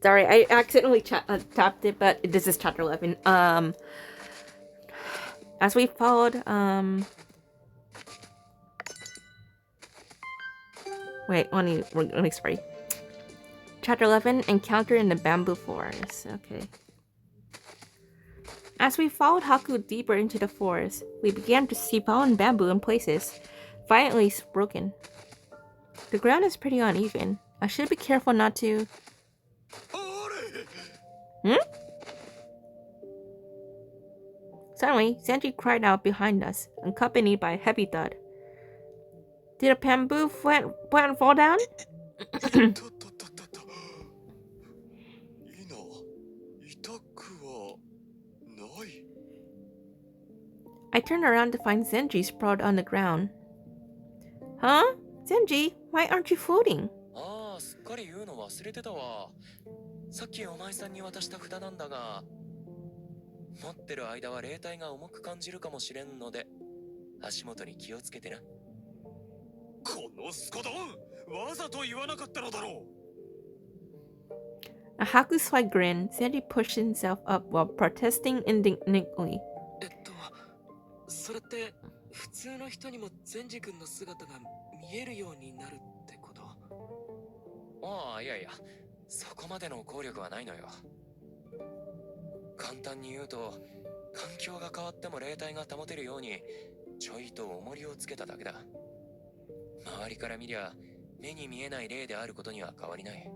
Sorry, I accidentally tapped it, but this is chapter 11. As we followed, wait, let me sorry. Chapter 11, Encounter in the Bamboo Forest. Okay. As we followed Haku deeper into the forest, we began to see fallen bamboo in places, violently broken. The ground is pretty uneven. I should be careful not to... Suddenly, Sanji cried out behind us, accompanied by a heavy thud. Did a bamboo plant fall down? I turned around to find Zenji sprawled on the ground. Huh? Zenji, why aren't you floating? A Haku-like grin, Sanji pushed himself up while protesting indignantly. それって普通の人にもゼンジ君の姿が見えるようになるってこと？ああ、いやいや、そこまでの効力はないのよ。簡単に言うと、環境が変わっても霊体が保てるようにちょいと重りをつけただけだ。周りから見りゃ目に見えない霊であることには変わりない。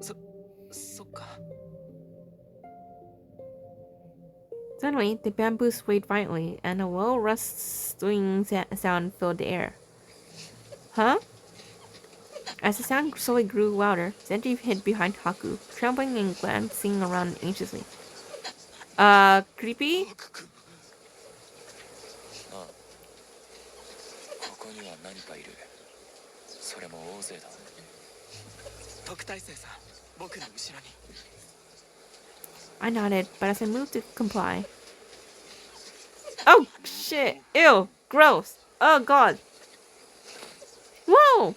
そっか。Suddenly, the bamboo swayed violently, and a low rustling sound filled the air. Huh? As the sound slowly grew louder, Zenji hid behind Haku, trembling and glancing around anxiously. Creepy? I nodded, but as I moved to comply... Oh, shit! Ew! Gross! Oh, God! Whoa!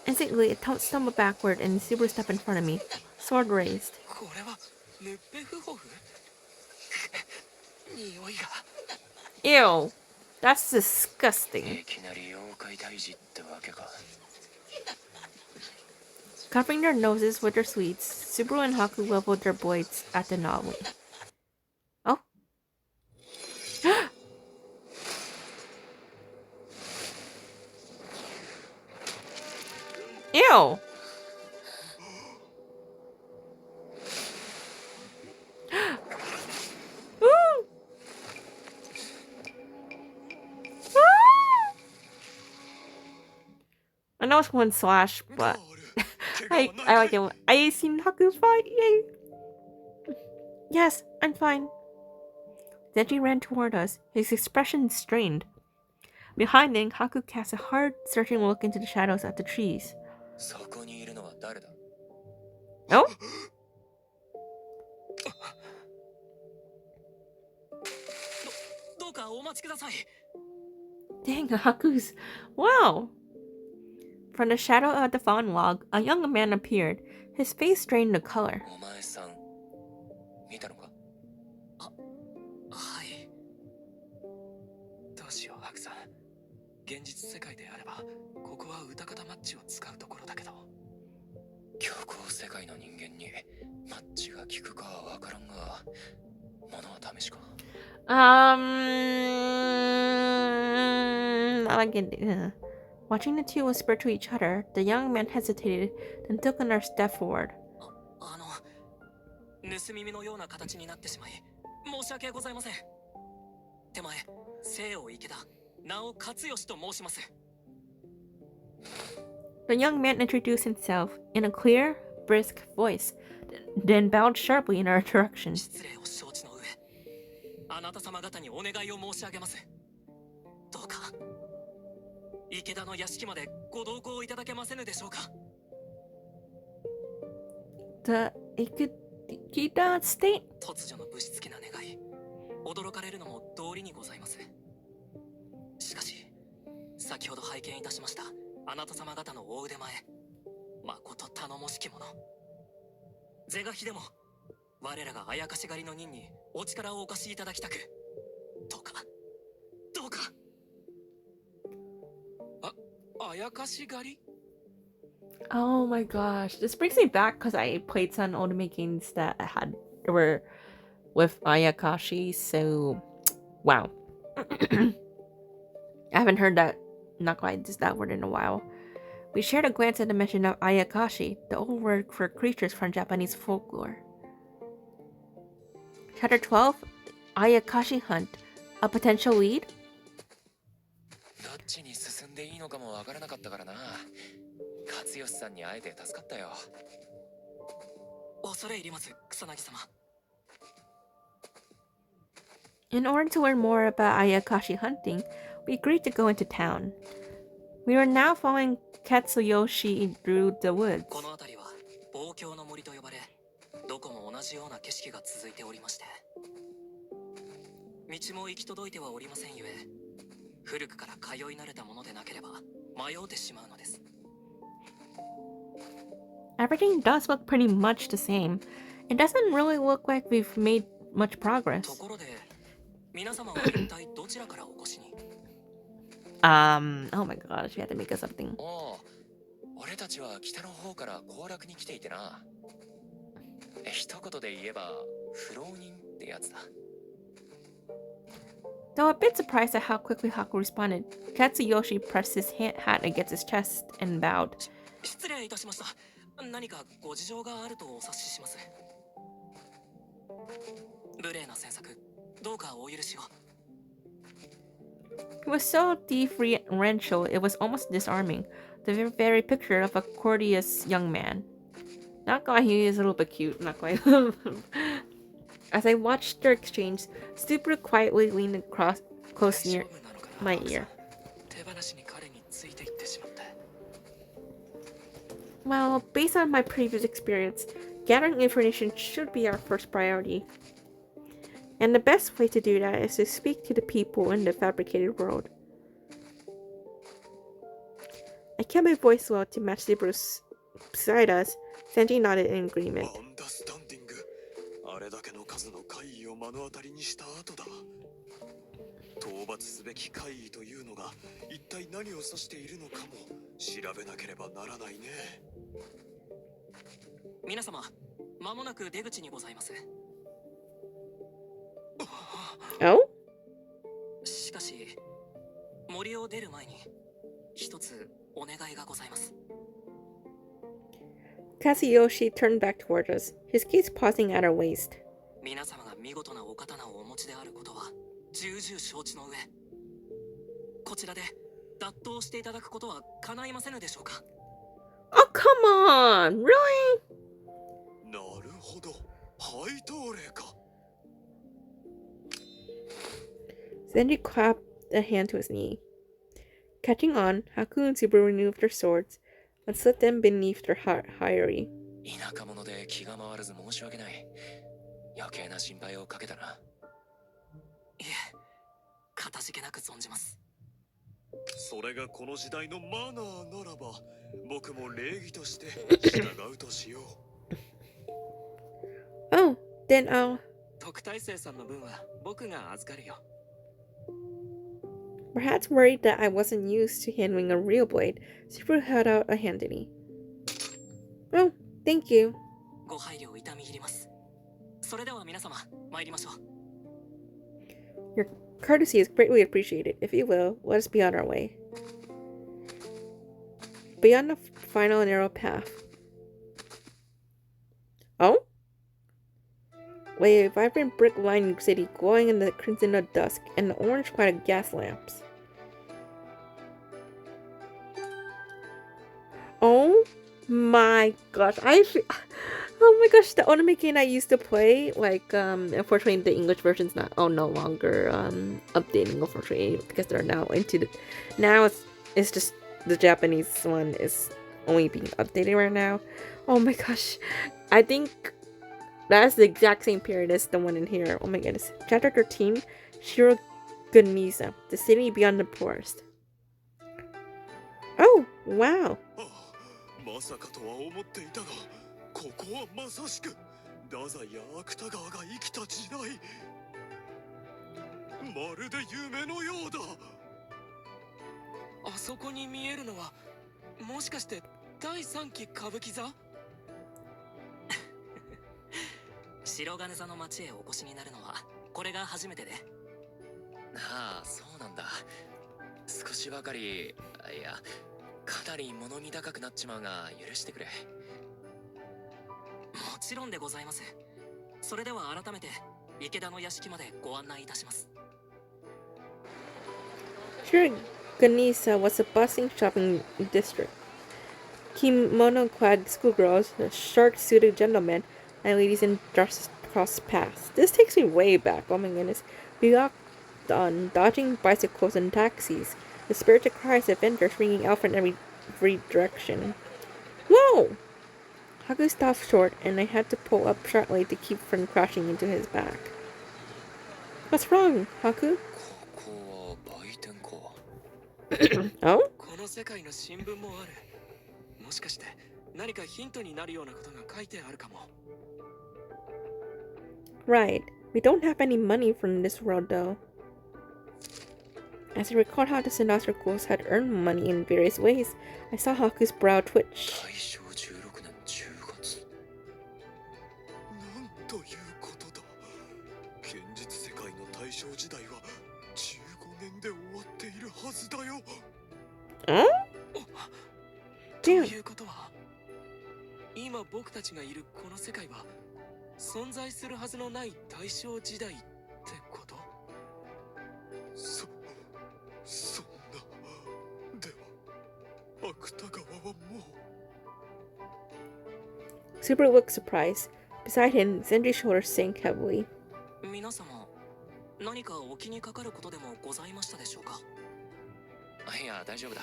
Instantly, it stumbled backward and super stepped in front of me, sword raised. Ew! That's disgusting. Covering their noses with their sweets, Subaru and Haku leveled their blades at the anomaly. Oh? Ew! I know it's one slash, but I like it. I seen Haku fight. Yay! Yes, I'm fine. Zenji ran toward us, his expression strained. Behind him, Haku cast a hard, searching look into the shadows of the trees. Oh? Dang, Haku's... Wow! From the shadow of the fallen log, a young man appeared, his face drained of color. Watching the two whisper to each other, the young man hesitated, then took another step forward. The young man introduced himself in a clear, brisk voice, then bowed sharply in our direction. The Ikeda state? あなた様方のお腕前、まこと頼もしきもの。是が非でも、我らがあやかし狩りの任にお力をお貸しいただきたく。どうか、どうか。あやかし狩り? Oh my gosh. This brings me back because I played some anime games that were with Ayakashi, so wow. I haven't heard that, not quite just that word in a while. We shared a glance at the mention of Ayakashi, the old word for creatures from Japanese folklore. Chapter 12, Ayakashi Hunt. A potential lead? どっちに進んでいいのかもわからなかったからな。勝吉さんに会えて助かったよ。恐れ入ります、草薙様。In order to learn more about Ayakashi hunting, we agreed to go into town. We were now following Katsuyoshi through the woods. この辺りは望郷の森と呼ばれ、どこも同じような景色が続いておりまして、道も行き届いてはおりませんゆえ、古くから通い慣れたものでなければ迷うてしまうのです。Everything does look pretty much the same. It doesn't really look like we've made much progress. ところで、皆様は一体どちらからお越しに？ Oh my gosh, we had to make us something. 俺たちは北の方から行楽に来ていてな。一言で言えば不老人ってやつだ。Though a bit surprised at how quickly Haku responded, Katsuyoshi pressed his hat against his chest and bowed. 失礼いたしました。何かご事情があるとお察しします。無礼な詮索、どうかお許しを。He was so deferential it was almost disarming, the very picture of a courteous young man. Not gonna lie, he is a little bit cute, not quite. As I watched their exchange, Super quietly leaned close near my ear. Well, based on my previous experience, gathering information should be our first priority. And the best way to do that is to speak to the people in the fabricated world. I kept my voice low to match the Bruce beside us. Sanji nodded in agreement. Oh? しかし、森を出る前に一つお願いがございます。Katsuyoshi turned back toward us, his gaze pausing at our waist. 皆様が見事なお刀をお持ちであることは重々承知の上、こちらで脱刀していただくことは叶いませぬでしょうか。Oh, come on! Really? なるほど、配当例か。Sanji clapped a hand to his knee. Catching on, Haku and Subaru removed their swords and slipped them beneath their hirei. 田舎者で気が回らず申し訳ない。余計な心配をかけたな。いえ、かたじけなく存じます。それがこの時代のマナーならば、僕も礼儀として従うとしよう。Oh, then I'll... 特待生さんの分は僕が預かるよ。Perhaps worried that I wasn't used to handling a real blade, Subaru held out a hand to me. Oh, thank you. ご配慮痛み入ります。それでは皆様、参りましょう。 Your courtesy is greatly appreciated. If you will, let us be on our way. Beyond the final narrow path. Oh? A vibrant brick-lined city glowing in the crimson of dusk and the orange light of gas lamps. Oh my gosh, oh my gosh, the anime game I used to play, like, unfortunately the English version's no longer, updating, unfortunately, because they're now now it's just, the Japanese one is only being updated right now. Oh my gosh, I think that's the exact same period as the one in here. Oh my goodness. Chapter 13, Shiroguniza, the city beyond the forest. Oh, Wow. まさかとは思っていたが、ここはまさしく太宰や芥川が生きた時代。まるで夢のようだ。あそこに見えるのは、もしかして第3期歌舞伎座？白金座の町へお越しになるのはこれが初めてで。ああ、そうなんだ。少しばかり、いや、かなり物見高くなっちまうが許してくれ。もちろんでございます。それでは改めて池田の屋敷までご案内いたします。 Shiraganisa was a bustling shopping district. Kimono-clad schoolgirls, short-suited gentlemen, and ladies in dress cross paths. This takes me way back. Oh my goodness. We walked on, dodging bicycles and taxis, the spirited cries of vendors ringing out from every direction. Whoa! Haku stopped short, and I had to pull up sharply to keep from crashing into his back. What's wrong, Haku? ここは売店か。Oh? この世界の新聞もある。もしかして何かヒントになるようなことが書いてあるかも。Right. We don't have any money from this world, though. As I recalled how the Sinatra ghouls had earned money in various ways, I saw Haku's brow twitch. 大正16年10月。なんということだ。現実世界の大正時代は15年で終わっているはずだよ。ということは、今僕たちがいるこの世界は存在するはずのない大正時代ってこと？そんな。では芥川はもう。 Super looked surprised. Beside him, Zenji's shoulders sank heavily. 皆様、何かお気にかかることでもございましたでしょうか？いや、大丈夫だ。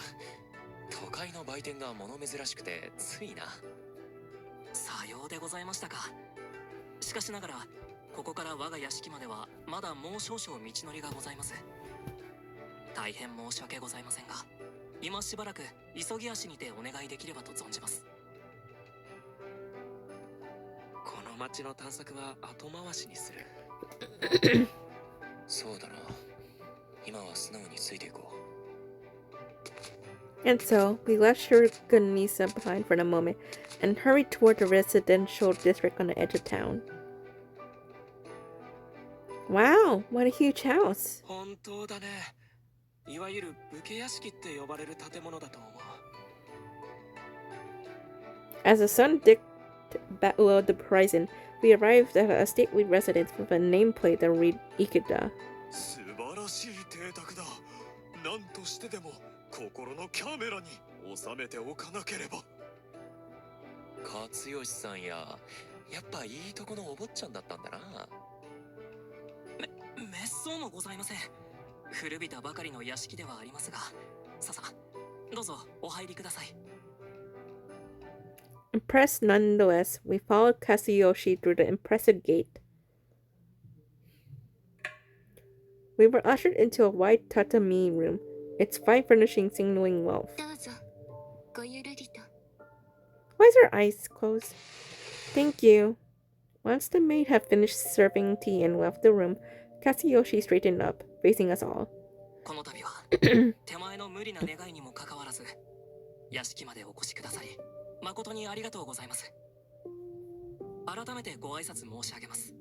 都会の売店が物珍しくてついな。さようでございましたか。しかしながらここから我が屋敷まではまだもう少々道のりがございます。大変申し訳ございませんが、今しばらく急ぎ足にてお願いできればと存じます。この町の探索は後回しにする。そうだな。今は素直についていこう。 And so, we left Shiraganisa behind for a moment and hurried toward the residential district on the edge of town. Wow, what a huge house! 本当だね。いわゆる武家屋敷って呼ばれる建物だと思う。 As the sun dipped below the horizon, we arrived at a stately residence with a nameplate that read Ikeda. 素晴らしい邸宅だ。何としてでも心のキャメラに収めておかなければ。勝義さんや、やっぱいいとこのお坊ちゃんだったんだな。めっそうもございません。古びたばかりの屋敷ではありますが、さどうぞお入りください。 Impressed nonetheless, we followed Kazuyoshi through the impressive gate. We were ushered into a wide tatami room, its fine furnishing signaling wealth. Why is her eyes closed? Thank you. Once the maid had finished serving tea and left the room, Kazuyoshi straightened up, facing us all. この度は手前の無理な願いにもかかわらず、屋敷までお越しくださり、誠にありがとうございます。改めてご挨拶申し上げます。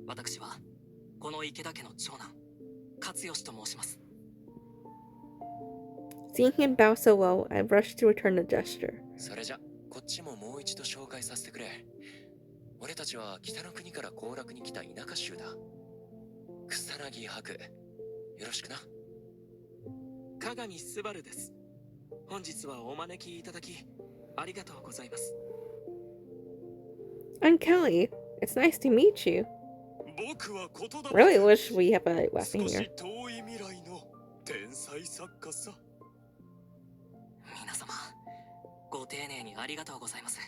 私はこの池田家の長男、勝義と申します。 Seeing him bow so low, I rushed to return the gesture. それじゃ、こっちももう一度紹介させてくれ。俺たちは北の国から行楽に来た田舎衆だ。草薙博、よろしくな。鏡すばるです。本日はお招きいただきありがとうございます。 I'm Kelly. It's nice to meet you. 僕は言葉 Really wish we have a lesson 少 here. し遠い未来の天才作家さ。皆様、ご丁寧にありがとうございます。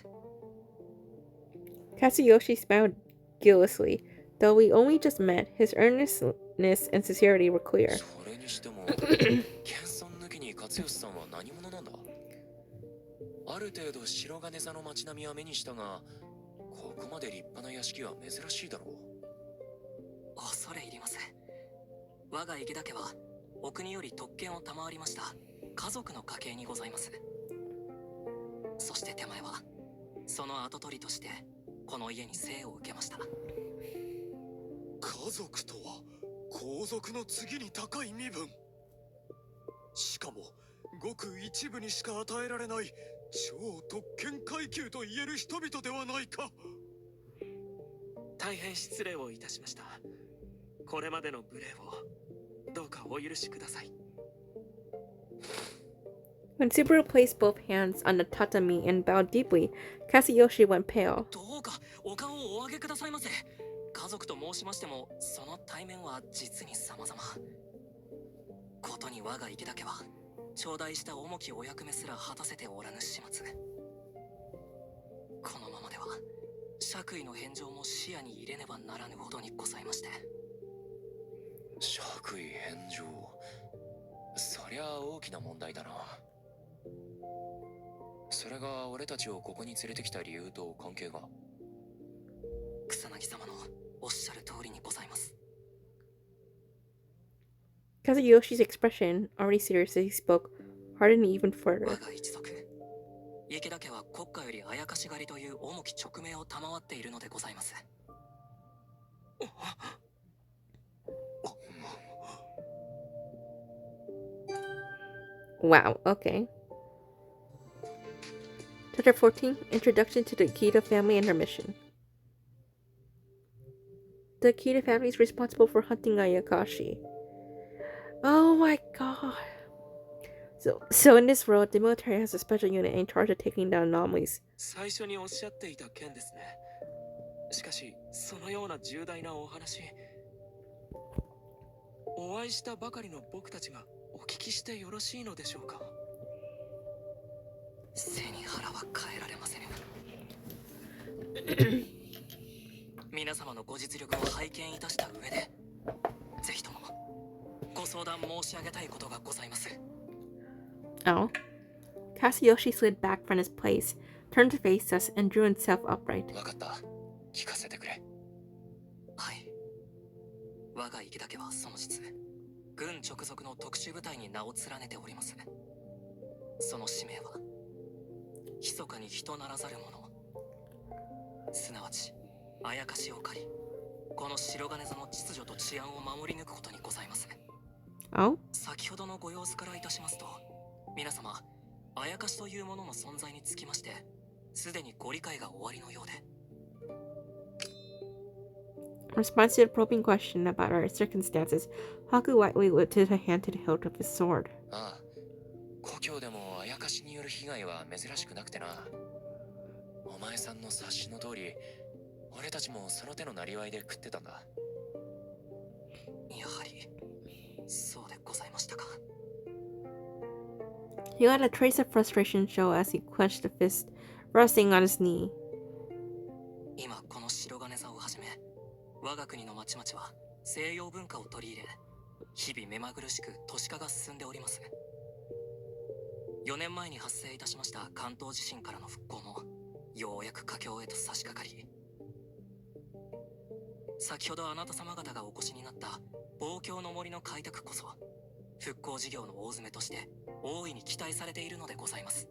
Kazuyoshi smiled guilelessly. Though we only just met, his earnestness and sincerity were clear. それにしても謙遜抜きに勝義さんは何者なんだ？ある程度白金座の街並みは目にしたが、ここまで立派な屋敷は珍しいだろう。恐れ入ります。我が池田家はお国より特権を賜りました家族の家系にございます。そして手前はその跡取りとしてこの家に生を受けました。家族とは皇族の次に高い身分。しかもごく一部にしか与えられない超特権階級と言える人々ではないか。大変失礼をいたしました。これまでの無礼をどうかお許しください。 When Subaru placed both hands on the tatami and bowed deeply, Kazuyoshi went pale. どうかお顔をお上げくださいませ。家族と申しましてもその対面は実に様々。ことに我が池田家は頂戴した重きお役目すら果たせておらぬ始末。このままでは爵位の返上も視野に入れねばならぬほどにございまして。爵位返上、そりゃあ大きな問題だな。それが俺たちをここに連れてきた理由と関係が。草薙様のおっしゃる通りにございます。 Kazuyoshi's expression, already serious as he spoke, hardened even 我 further. が一族池田家は国家よりあやかし狩りという重き勅命を賜っているのでございます。 Wow, okay. Chapter 14, Introduction to the Ikeda family and her mission. The Ikeda family is responsible for hunting Ayakashi. Oh my god. So in this world, the military has a special unit in charge of taking down anomalies. 最初におっしゃっていた件ですね。しかしそのような重大なお話、お会いしたばかりの僕たちがお聞きしてよろしいのでしょうか。背に腹は変えられません。皆様のご実力を拝見いたした上で、ぜひともご相談申し上げたいことがございます。 Oh. Kazuyoshi slid back from his place, turned to face us, and drew himself upright. わかった。聞かせてくれ。はい。我が池田家はその実、軍直属の特殊部隊に名を連ねております。その使命は、密かに人ならざる者、すなわち、あやかしを借り、この白金座の秩序と治安を守り抜くことにございます。 Oh? 先ほどのご様子からいたしますと、皆様、あやかしというものの存在につきまして、すでにご理解がおありのようで。 In response to the probing question about our circumstances, Haku lightly lifted a hand to the hilt of his sword. ああ、故郷でもあやかしによる被害は珍しくなくてな。お前さんの察しの通り、俺たちもその手のなりわいで食ってたんだ。やはり、そうでございましたか。 He let a trace of frustration show as he clenched a fist, resting on his knee. 今この白金座をはじめ、我が国の町々は西洋文化を取り入れ、日々目まぐるしく都市化が進んでおります。4年前に発生いたしました関東地震からの復興もようやく佳境へと差し掛かり、先ほどあなた様方がお越しになった望郷の森の開拓こそ復興事業の大詰めとして大いに期待されているのでございます。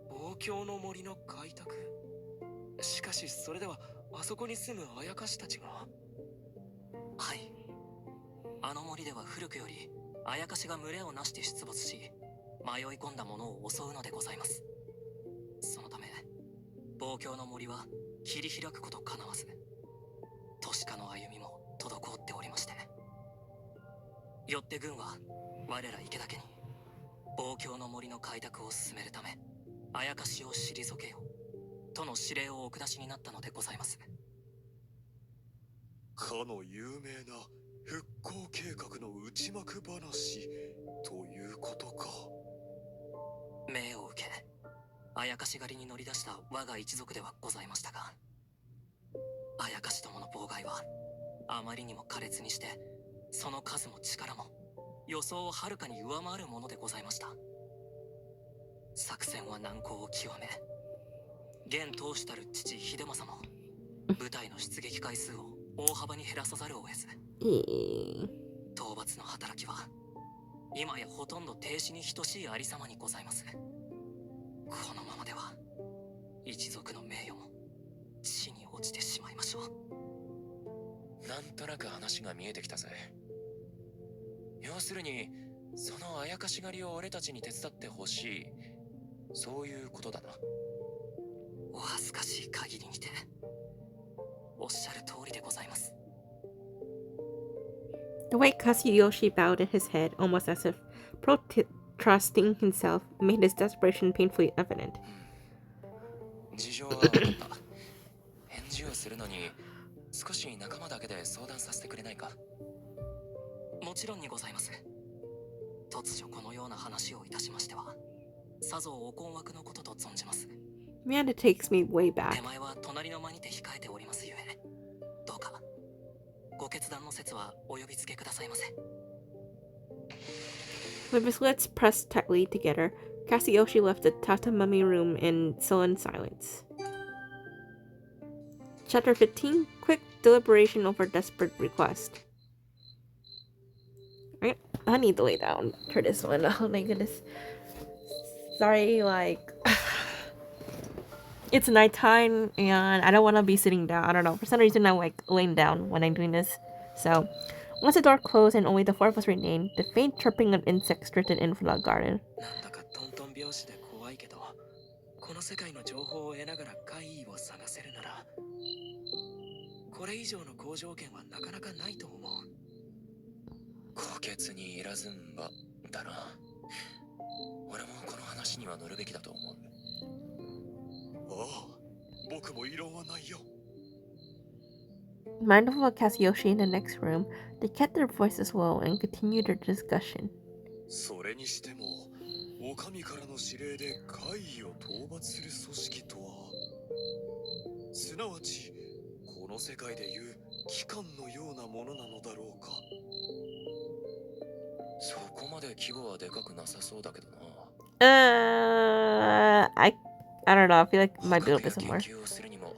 望郷の森の開拓、しかしそれではあそこに住むあやかしたちが。はい、あの森では古くよりあやかしが群れをなして出没し、迷い込んだ者を襲うのでございます。そのため望郷の森は切り開くことかなわず、都市化の歩みも滞っておりまして、よって軍は我ら池田家に望郷の森の開拓を進めるためあやかしを退けよとの指令をお下しになったのでございます。かの有名な復興計画の内幕話ということか。命を受けあやかし狩りに乗り出した我が一族ではございましたが、あやかしどもの妨害はあまりにも苛烈にして、その数も力も予想をはるかに上回るものでございました。作戦は難航を極め、現当主たる父秀政も部隊の出撃回数を大幅に減らさざるを得ず、討伐の働きは今やほとんど停止に等しいありさまにございます。このままでは一族の名誉も地に落ちてしまいましょう。なんとなく話が見えてきたぜ。要するにそのあやかし狩りを俺たちに手伝ってほしい、そういうことだな。お恥ずかしい限りにておっしゃる通りでございます。 The way Kazuyoshi bowed his head, almost as if protrusting himself, made his desperation painfully evident. 事情は分かった。返事をするのに少し仲間だけで相談させてくれないか。もちろんにございます。突如このような話をいたしましては、さぞお困惑のことと存じます。 Man, it takes me way 手 back. 前は隣の間にて控えておりますゆえ、どうかご決断の説はお呼びつけくださいませ。 With his lips pressed tightly together, Kazuyoshi left the tatamami room in sullen silence. Chapter 15, Quick Deliberation Over Desperate Request. Right, I need to lay down for this one. Oh my goodness. Sorry, like... it's nighttime and I don't want to be sitting down. I don't know. For some reason, I'm like laying down when I'm doing this. So, once the door closed and only the four of us remained, the faint chirping of insects drifted in from the garden. なんだかトントン拍子で怖いけど、この世界の情報を得ながら怪異を探せるなら、これ以上の好条件はなかなかないと思う。虎穴にいらずんばだな。俺もこの話には乗るべきだと思う。ああ、僕も異論はないよ。Mindful of Kazuyoshi in the next room, they kept their voices low and continued their discussion. それにしても、お上からの指令で怪異を討伐する組織とは、すなわちこの世界でいう機関のようなものなのだろうか。そこまで規模はでかくなさそうだけどな。I don't know. I feel like it might be a little bit 科学 somewhere. や研究をするにも、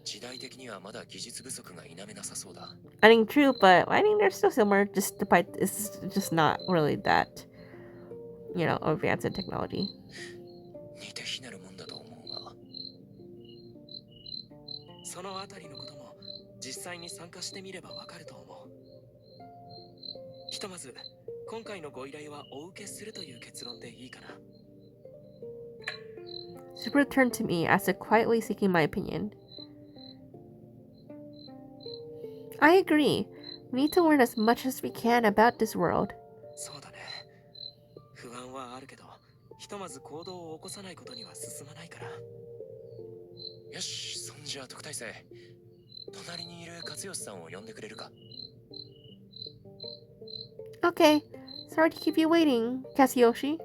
時代的にはまだ技術不足が否めなさそうだ。I think true, but I think they're still similar. Just despite it's just not really that, you know, advanced in technology. 似て非なるもんだと思うが。そのあたりのことも実際に参加してみればわかると思う。ひとまず今回のご依頼はお受けするという結論でいいかな。Super turned to me as if quietly seeking my opinion. I agree. We need to learn as much as we can about this world. そうだね。不安はあるけど、ひとまず行動を起こさないことには進まないから。よし、そんじゃ特待生。隣にいる勝吉さんを呼んでくれるか。Okay. Sorry to keep you waiting, Kazuyoshi.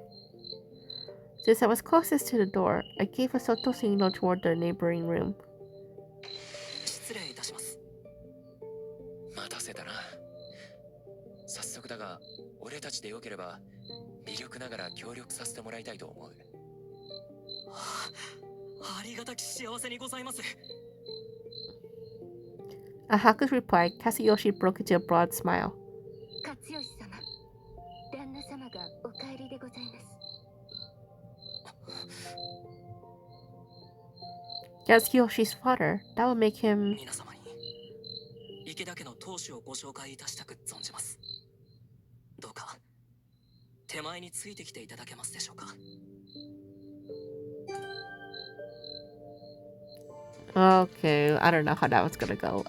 Since I was closest to the door, I gave a subtle signal toward the neighboring room. 失礼いたします。待たせたな。早速だが、俺たちでよければ微力ながら協力させてもらいたいと思う。ありがたき幸せにございます。 At Haku's reply, Kazuyoshi broke into a broad smile. 勝吉様、旦那様がお帰りでございます。Kazuyoshi's father. That would make him... 皆様に池田家の当主をご紹介いたしたく存じます。どうか手前についてきていただけますでしょうか。 Okay, I don't know how that was gonna go.